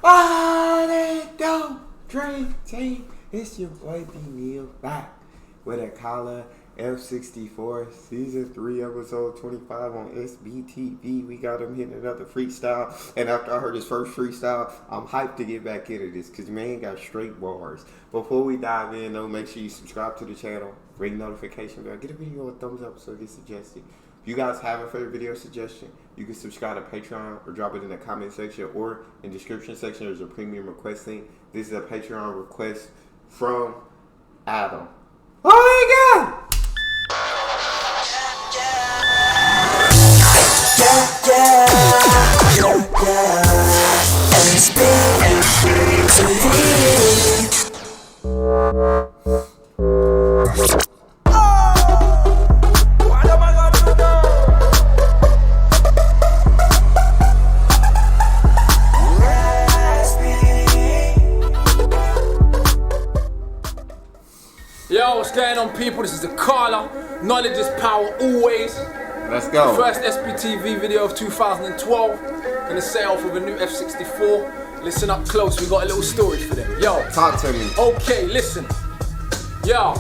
What don't drink team. It's your boy Neal back with Akala F64 season 3 episode 25 on SBTV. We got him hitting another freestyle, and after I heard his first freestyle, I'm hyped to get back into this because man got straight bars. Before we dive in though, make sure you subscribe to the channel, ring notification bell, get a video a thumbs up so it gets suggested. If you guys have a favorite video suggestion, you can subscribe to Patreon or drop it in the comment section or in the description section. There's a premium request link. This is a Patreon request from Adam. Oh my God! Yo, what's going on, people? This is Akala. Knowledge is power always. Let's go. The first SBTV video of 2012. Gonna set off with a new F64. Listen up close, we got a little story for them. Yo. Talk to me. Okay, listen. Yo.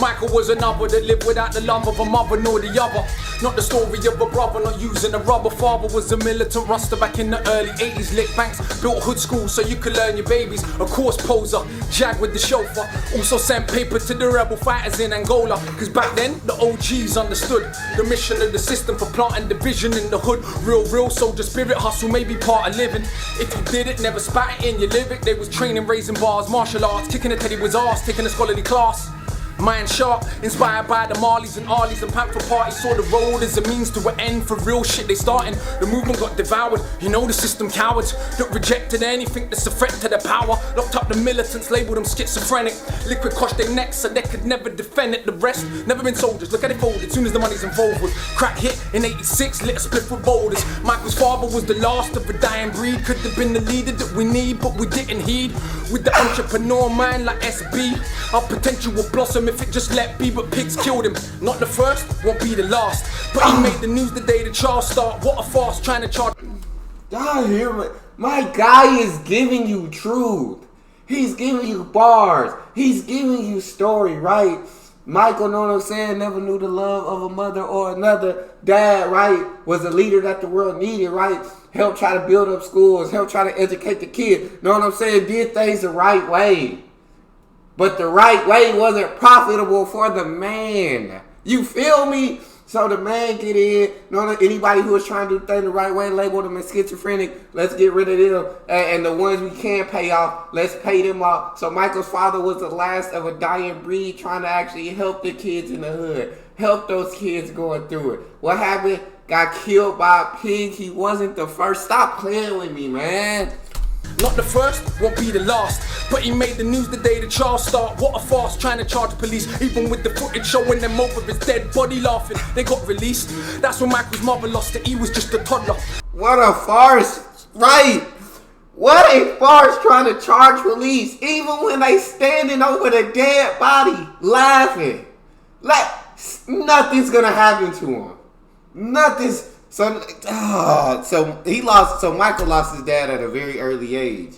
Michael was another that lived without the love of a mother nor the other. Not the story of a brother not using a rubber. Father was a militant ruster back in the early 80s. Lit banks, built hood schools so you could learn your babies. A course poser, jag with the chauffeur. Also sent paper to the rebel fighters in Angola. Cause back then, the OGs understood the mission of the system for planting division in the hood. Real soldier spirit, hustle may be part of living. If you did it, never spat it in your lyric. They was training, raising bars, martial arts. Kicking a teddy was ass, taking a scholarly class. Mind sharp, inspired by the Marleys and Arleys and Panther parties. Saw the road as a means to an end for real shit they starting. The movement got devoured, you know the system cowards that rejected anything that's a threat to their power. Locked up the militants, labeled them schizophrenic. Liquid crushed their necks so they could never defend it. The rest, never been soldiers, look at it folded. Soon as the money's involved with crack hit in 86, lit a split with boulders. Michael's father was the last of a dying breed. Could have been the leader that we need, but we didn't heed. With the entrepreneur mind like SB, our potential will blossom if it just let be, but pigs killed him. Not the first, won't be the last. But he made the news the day the trial start. What a farce, trying to charge. Y'all hear me? My guy is giving you truth. He's giving you bars. He's giving you story, right? Michael, know what I'm saying, never knew the love of a mother or another. Dad, right, was a leader that the world needed, right? Helped try to build up schools, helped try to educate the kid. Know what I'm saying? Did things the right way. But the right way wasn't profitable for the man. You feel me? So the man get in. Anybody who was trying to do things the right way, label them as schizophrenic. Let's get rid of them. And the ones we can't pay off, let's pay them off. So Michael's father was the last of a dying breed, trying to actually help the kids in the hood. Help those kids going through it. What happened? Got killed by a pig. He wasn't the first. Stop playing with me, man. Not the first, won't be the last. But he made the news the day the trial start. What a farce, trying to charge police. Even with the footage showing them over his dead body laughing. They got released. That's when Michael's mother lost it. He was just a toddler. What a farce, right? What a farce, trying to charge police. Even when they standing over the dead body laughing. Like, nothing's gonna happen to him. Nothing's. So Michael lost his dad at a very early age.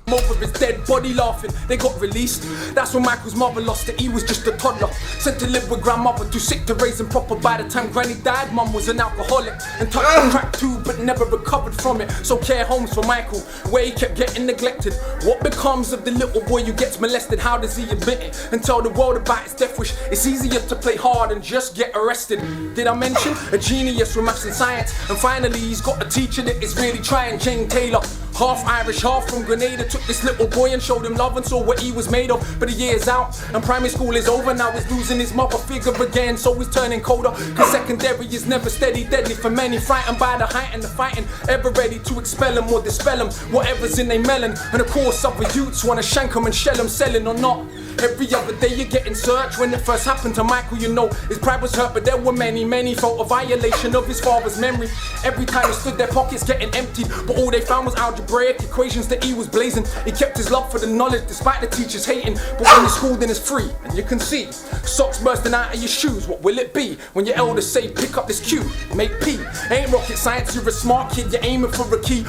Over his dead body laughing, they got released. That's when Michael's mother lost it, he was just a toddler. Sent to live with grandmother, too sick to raise him proper. By the time granny died, mum was an alcoholic and touched the crack too, but never recovered from it. So care homes for Michael, where he kept getting neglected. What becomes of the little boy who gets molested? How does he admit it and tell the world about his death wish? It's easier to play hard and just get arrested. Did I mention a genius with maths and science? And finally he's got a teacher that is really trying, Jane Taylor. Half Irish, half from Grenada. Took this little boy and showed him love and saw what he was made of. But the year's out and primary school is over. Now he's losing his mother figure again, so he's turning colder. Cause secondary is never steady, deadly for many. Frightened by the height and the fighting, ever ready to expel him or dispel him. Whatever's in their melon. And of course other youths wanna shank him and shell him, selling or not. Every other day you're getting searched. When it first happened to Michael, you know his pride was hurt, but there were many felt a violation of his father's memory. Every time he stood, their pockets getting emptied, but all they found was algebraic equations that he was blazing. He kept his love for the knowledge despite the teachers hating, but when you're schooled then it's free, and you can see socks bursting out of your shoes. What will it be when your elders say pick up this cue, make P? Ain't rocket science, you're a smart kid, you're aiming for a key.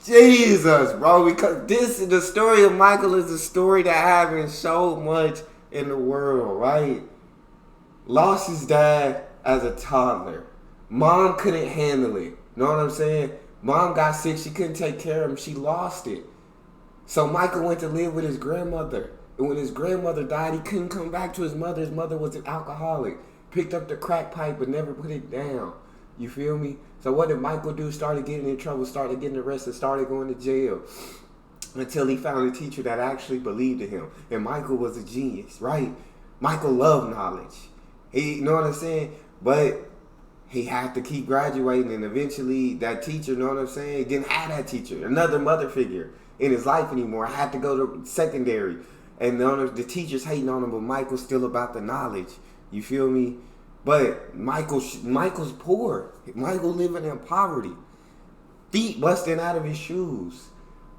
Jesus, bro, because the story of Michael is a story that happens so much in the world, right? Lost his dad as a toddler. Mom couldn't handle it. Know what I'm saying? Mom got sick, she couldn't take care of him, she lost it. So Michael went to live with his grandmother. And when his grandmother died, he couldn't come back to his mother. His mother was an alcoholic. Picked up the crack pipe but never put it down. You feel me? So what did Michael do? Started getting in trouble, started getting arrested, started going to jail. Until he found a teacher that actually believed in him. And Michael was a genius, right? Michael loved knowledge. You know what I'm saying? But he had to keep graduating, and eventually that teacher, you know what I'm saying, he didn't have that teacher, another mother figure in his life anymore. I had to go to secondary. And the teachers hating on him, but Michael's still about the knowledge. You feel me? But Michael's poor. Michael living in poverty. Feet busting out of his shoes.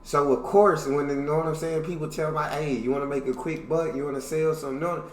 So of course, when, you know what I'm saying, people tell me, hey, you want to make a quick buck? You want to sell something? No.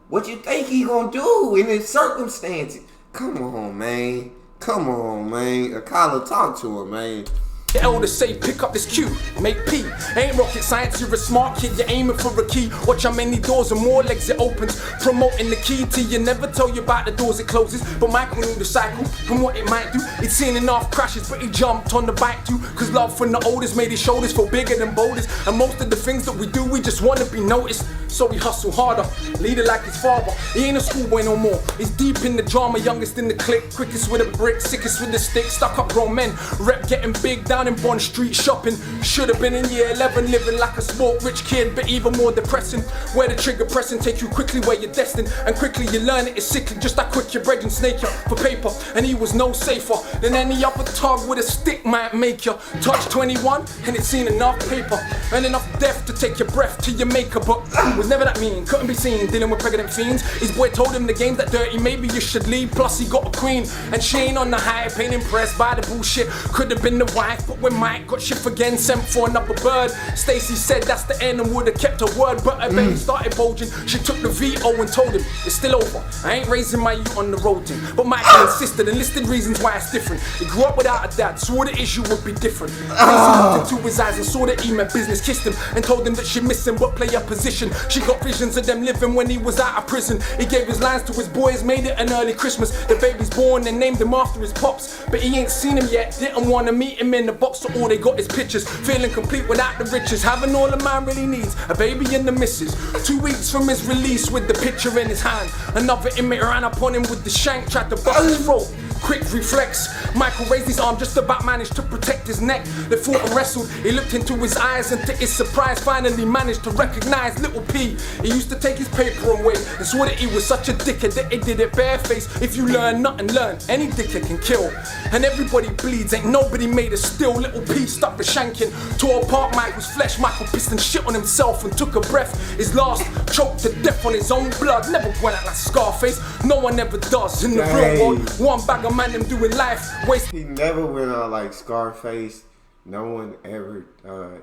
What you think he gonna do in his circumstances? Come on, man. Come on, man. Akala, talk to him, man. The elders say pick up this Q, make P. Ain't rocket science, you're a smart kid, you're aiming for a key. Watch how many doors and more legs it opens, promoting the key to you. Never tell you about the doors it closes, but Michael knew the cycle and what it might do. He'd seen enough crashes, but he jumped on the bike too, cause love from the oldest made his shoulders feel bigger than boulders. And most of the things that we do, we just wanna be noticed, so we hustle harder, lead it like his father. He ain't a schoolboy no more, he's deep in the drama, youngest in the clique, quickest with a brick, sickest with the stick, stuck up grown men, rep getting big down in Bond Street shopping. Should've been in year 11, living like a sport rich kid, but even more depressing. Where the trigger pressing take you quickly where you're destined, and quickly you learn it is sickly, just how quick your bread and snake you for paper. And he was no safer than any other tug with a stick might make you. Touch 21 and it's seen enough paper and enough death to take your breath to your maker, but was never that mean, couldn't be seen dealing with pregnant fiends. His boy told him the game's that dirty, maybe you should leave. Plus he got a queen and she ain't on the hype, ain't impressed by the bullshit. Could've been the wife, but when Mike got shift again, sent for another bird. Stacy said that's the end and would've kept her word, but her baby started bulging. She took the veto and told him it's still over, I ain't raising my youth on the road team. But Michael insisted and listed reasons why it's different. He grew up without a dad, swore the issue would be different. Stacy looked into his eyes and saw that he meant business, kissed him and told him that she missed him but play a position. She got visions of them living when he was out of prison. He gave his lines to his boys, made it an early Christmas. The baby's born and named him after his pops, but he ain't seen him yet, didn't wanna meet him in the box, so all they got is pictures. Feeling complete without the riches, having all a man really needs, a baby and the missus. 2 weeks from his release with the picture in his hand, another inmate ran up on him with the shank, tried to bust his throat. Quick reflex, Michael raised his arm, just about managed to protect his neck. They fought and wrestled, he looked into his eyes and to his surprise finally managed to recognize little P. He used to take his paper away and swore that he was such a dickhead that he did it barefaced. If you learn nothing, learn, any dickhead can kill. And everybody bleeds, ain't nobody made a still. Little P stopped the shanking, tore apart Michael's flesh. Michael pissed and shit on himself and took a breath. His last choked to death on his own blood. Never went out like Scarface, no one ever does in the real world. One bag of man them doing life waste. He never went out like Scarface. No one ever does.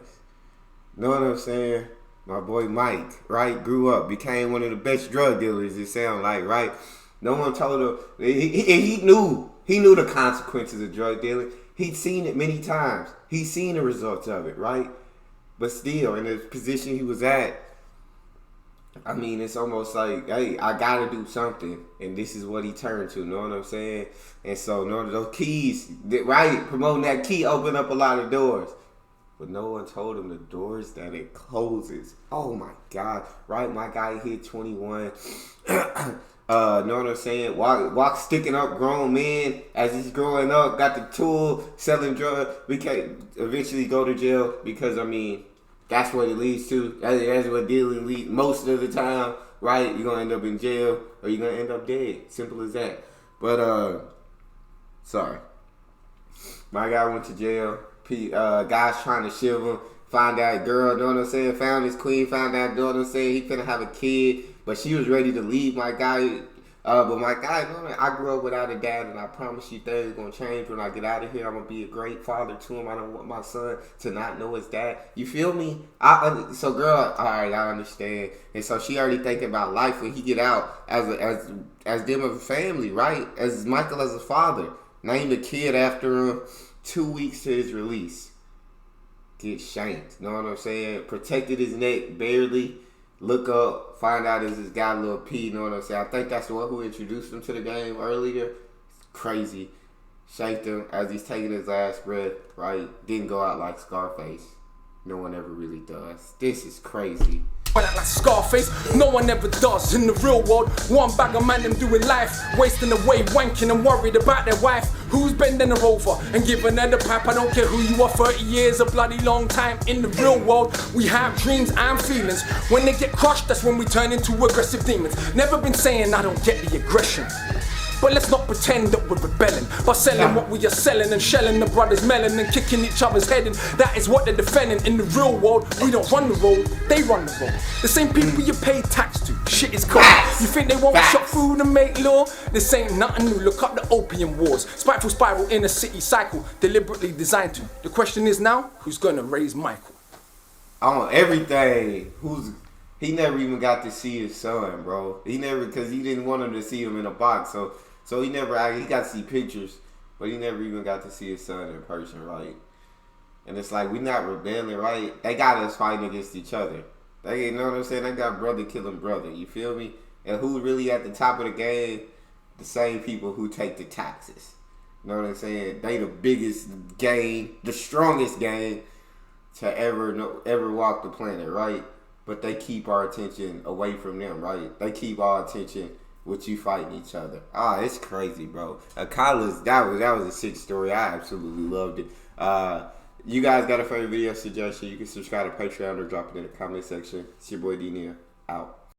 Know what I'm saying? My boy Mike, right? Grew up, became one of the best drug dealers, it sounds like, right? No one told him. He knew the consequences of drug dealing. He'd seen it many times. He'd seen the results of it, right? But still, in the position he was at, I mean, it's almost like, hey, I gotta do something, and this is what he turned to. Know what I'm saying? And so, those keys, right? Promoting that key opened up a lot of doors, but no one told him the doors that it closes. Oh my God, right? My guy hit 21. Know what I'm saying? Walk sticking up grown men as he's growing up. Got the tool, selling drugs. We can't eventually go to jail because, I mean, that's what it leads to. That's what dealing leads most of the time, right? You're going to end up in jail or you're going to end up dead. Simple as that. But, sorry. My guy went to jail. Guys trying to shiv him. Find that girl, know what I'm saying? Found his queen, found that, know what I'm saying? He finna have a kid, but she was ready to leave my guy. But my guy, I grew up without a dad, and I promise you things gonna change when I get out of here. I'm gonna be a great father to him. I don't want my son to not know his dad. You feel me? So girl, all right, I understand. And so she already thinking about life when he get out as them as a family, right? As Michael as a father. Named a kid after him 2 weeks to his release. Get shanked. Know what I'm saying? Protected his neck barely. Look up, find out is this guy Lil P, know what I'm saying? I think that's the one who introduced him to the game earlier. It's crazy. Shanked him as he's taking his last breath, right? Didn't go out like Scarface. No one ever really does. This is crazy. Like Scarface, no one ever does in the real world. One bag of man them doing life, wasting away, wanking and worried about their wife. Who's bending her over and giving her the pipe? I don't care who you are, 30 years, a bloody long time. In the real world, we have dreams and feelings. When they get crushed, that's when we turn into aggressive demons. Never been saying I don't get the aggression, but let's not pretend that we're rebelling by selling what we are selling and shelling the brothers melon and kicking each other's head in. That is what they're defending. In the real world, we don't run the road, they run the road. The same people you pay tax to. Shit is cold. You think they won't shop food and make law? This ain't nothing new. Look up the opium wars. Spiteful spiral in a city cycle, deliberately designed to. The question is now, who's gonna raise Michael? On everything. He never even got to see his son, bro. Because he didn't want him to see him in a box. So he got to see pictures, but he never even got to see his son in person, right? And it's like, we not rebelling, right? They got us fighting against each other. You know what I'm saying? They got brother killing brother, you feel me? And who really at the top of the game? The same people who take the taxes. You know what I'm saying? They the biggest gang, the strongest gang to ever walk the planet, right? But they keep our attention away from them, right? They keep our attention with you fighting each other. It's crazy, bro. Akala's, that was a sick story. I absolutely loved it. You guys got a favorite video suggestion? You can subscribe to Patreon or drop it in the comment section. It's your boy Neal. Out.